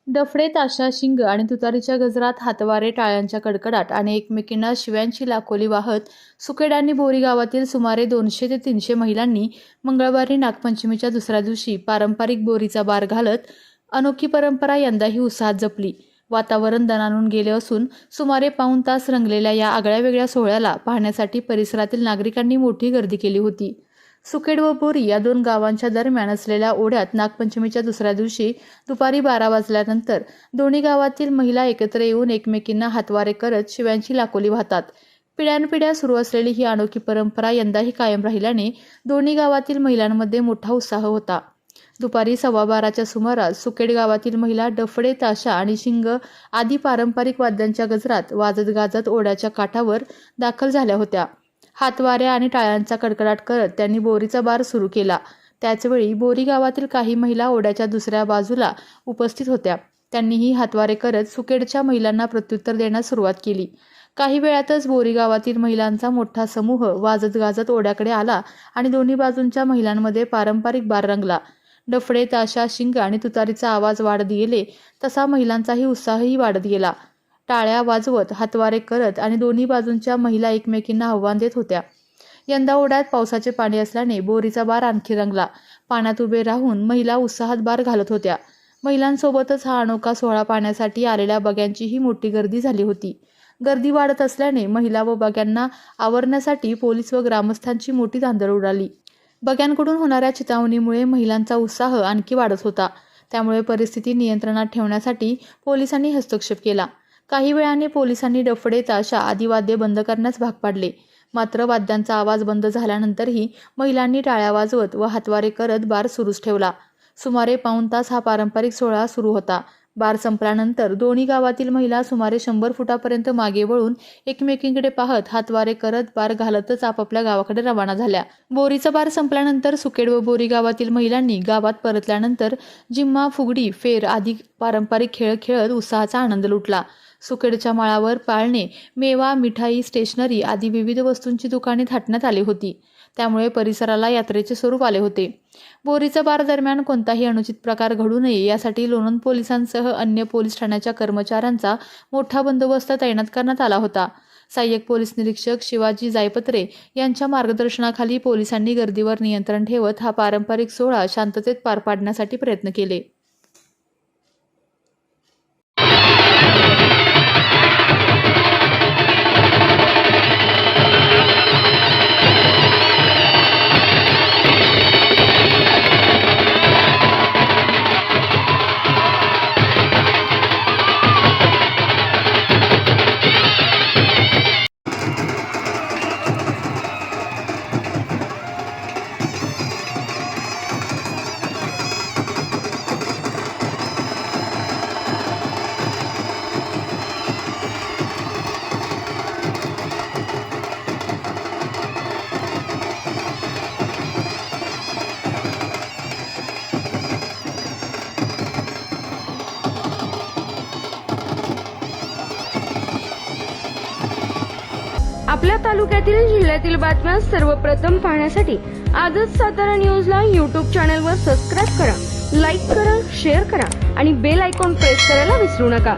डफडे, ताशा, शिंग आणि तुतारीच्या गजरात, हातवारे, टाळ्यांच्या कडकडाट आणि एकमेकींना शिव्यांची लाखोली वाहत सुकेड आणि बोरी गावातील सुमारे 200 ते 300 महिलांनी मंगळवारी नागपंचमीच्या दुसऱ्या दिवशी पारंपरिक बोरीचा बार घालत अनोखी परंपरा यंदाही उत्साहात जपली. वातावरण दणाणून गेले असून सुमारे पाऊण तास रंगलेल्या या आगळ्यावेगळ्या सोहळ्याला पाहण्यासाठी परिसरातील नागरिकांनी मोठी गर्दी केली होती. सुकेड व बोरी या दोन गावांच्या दरम्यान असलेल्या ओढ्यात नागपंचमीच्या दुसऱ्या दिवशी दुपारी 12 वाजल्यानंतर दोन्ही गावातील महिला एकत्र येऊन एकमेकींना हातवारे करत शिव्यांची लाखोली वाहतात. पिढ्यानपिढ्या सुरू असलेली ही अनोखी परंपरा यंदाही कायम राहिल्याने दोन्ही गावातील महिलांमध्ये मोठा उत्साह होता. दुपारी 12:15च्या सुमारास सुकेड गावातील महिला डफडे, ताशा आणि शिंग आदी पारंपरिक वाद्यांच्या गजरात वाजत गाजत ओढ्याच्या काठावर दाखल झाल्या होत्या. हातवाऱ्या आणि टाळ्यांचा कडकडाट करत त्यांनी बोरीचा बार सुरू केला. त्याचवेळी बोरी गावातील काही महिला ओढ्याच्या दुसऱ्या बाजूला उपस्थित होत्या. त्यांनीही हातवारे करत सुकेडच्या महिलांना प्रत्युत्तर देण्यास सुरुवात केली. काही वेळातच बोरी गावातील महिलांचा मोठा समूह वाजत गाजत ओढ्याकडे आला आणि दोन्ही बाजूंच्या महिलांमध्ये पारंपरिक बार रंगला. डफडे, ताशा, शिंग आणि तुतारीचा आवाज वाढत गेले तसा महिलांचाही उत्साहही वाढत गेला. टाळ्या वाजवत, हातवारे करत आणि दोन्ही बाजूंच्या महिला एकमेकींना आव्हान देत होत्या. यंदा ओढ्यात पावसाचे पाणी असल्याने बोरीचा बार आणखी रंगला. पाण्यात उभे राहून महिला उत्साहात बार घालत होत्या. महिलांसोबतच हा अनोखा सोहळा पाहण्यासाठी आलेल्या बघ्यांचीही मोठी गर्दी झाली होती. गर्दी वाढत असल्याने महिला व बघ्यांना आवरण्यासाठी पोलीस व ग्रामस्थांची मोठी धांदल उडाली. बघ्यांकडून होणाऱ्या चितावणीमुळे महिलांचा उत्साह आणखी वाढत होता. त्यामुळे परिस्थिती नियंत्रणात ठेवण्यासाठी पोलिसांनी हस्तक्षेप केला. काही वेळाने पोलिसांनी डफडे, ताशा आदी वाद्ये बंद करण्यास भाग पाडले. मात्र वाद्यांचा आवाज बंद झाल्यानंतरही महिलांनी टाळ्या वाजवत व हातवारे करत बार सुरूच ठेवला. सुमारे पाऊण तास हा पारंपरिक सोहळा सुरू होता. बार संपल्यानंतर दोन्ही गावातील महिला सुमारे 100 फुटापर्यंत मागे वळून एकमेकींकडे पाहत हातवारे करत बार घालतच आपापल्या गावाकडे रवाना झाल्या. बोरीचा बार संपल्यानंतर सुकेड व बोरी गावातील महिलांनी गावात परतल्यानंतर जिम्मा, फुगडी, फेर आदी पारंपरिक खेळ खेळत उत्साहाचा आनंद लुटला. सुकेडच्या माळावर पाळणे, मेवा, मिठाई, स्टेशनरी आदी विविध वस्तूंची दुकाने थाटण्यात आली होती. त्यामुळे परिसराला यात्रेचे स्वरूप आले होते. बोरीचा बार दरम्यान कोणताही अनुचित प्रकार घडू नये यासाठी लोणंद पोलिसांसह अन्य पोलीस ठाण्याच्या कर्मचाऱ्यांचा मोठा बंदोबस्त तैनात करण्यात आला होता. सहाय्यक पोलीस निरीक्षक शिवाजी जायपत्रे यांच्या मार्गदर्शनाखाली पोलिसांनी गर्दीवर नियंत्रण ठेवत हा पारंपरिक सोहळा शांततेत पार पाडण्यासाठी प्रयत्न केले. आपल्या तालुक्यातील जिल्ह्यातील बातम्या सर्वप्रथम पाहण्यासाठी आजच सातारा न्यूजला YouTube चॅनलवर सबस्क्राईब करा, लाईक करा, शेअर करा आणि बेल आयकॉन प्रेस करायला विसरू नका.